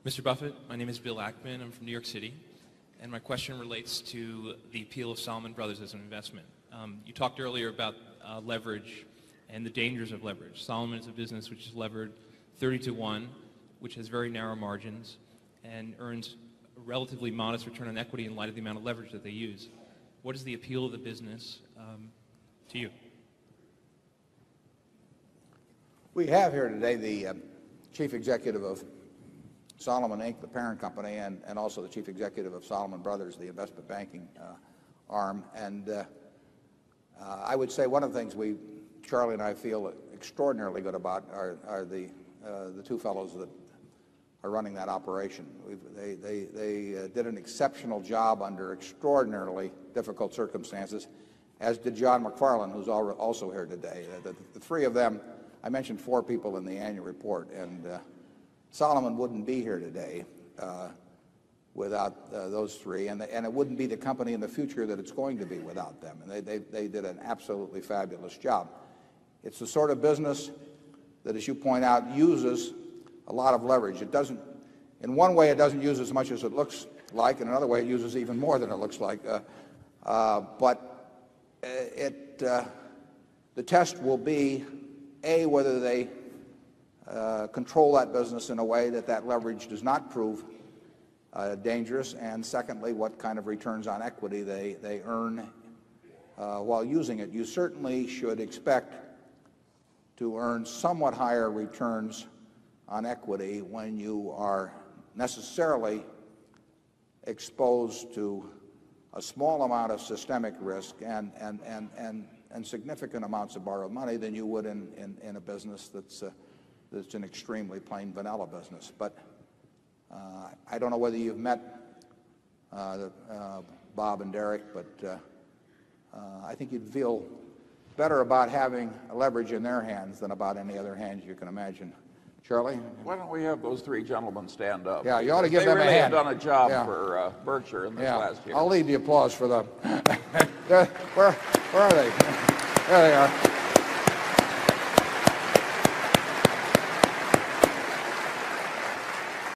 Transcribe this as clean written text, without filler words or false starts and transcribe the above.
Mr. Buffett, my name is Bill Ackman. I'm from New York City. And my question relates to the appeal of Salomon Brothers as an investment. You talked earlier about leverage and the dangers of leverage. Salomon is a business which is levered 30 to 1, which has very narrow margins and earns a relatively modest return on equity in light of the amount of leverage that they use. What is the appeal of the business to you? We have here today the chief executive of Salomon Inc., the parent company, and also the chief executive of Salomon Brothers, the investment banking arm. And I would say one of the things Charlie and I feel extraordinarily good about are the two fellows that are running that operation. They did an exceptional job under extraordinarily difficult circumstances, as did John McFarlane, who's also here today. The three of them, I mentioned 4 people in the annual report, and Salomon wouldn't be here today without those three, and it wouldn't be the company in the future that it's going to be without them. And they did an absolutely fabulous job. It's the sort of business that, as you point out, uses a lot of leverage. It doesn't, in one way, it doesn't use as much as it looks like. In another way, it uses even more than it looks like. But the test will be, A, whether they control that business in a way that leverage does not prove dangerous, and secondly, what kind of returns on equity they earn while using it. You certainly should expect to earn somewhat higher returns on equity when you are necessarily exposed to a small amount of systemic risk and significant amounts of borrowed money than you would in a business that's an extremely plain vanilla business. But I don't know whether you've met Bob and Derek, but I think you'd feel better about having leverage in their hands than about any other hands you can imagine. Charlie? Why don't we have those 3 gentlemen stand up? Yeah, you ought to give them a hand. They really have done a job for Berkshire in this last year. I'll lead the applause for them. Where are they? There they are.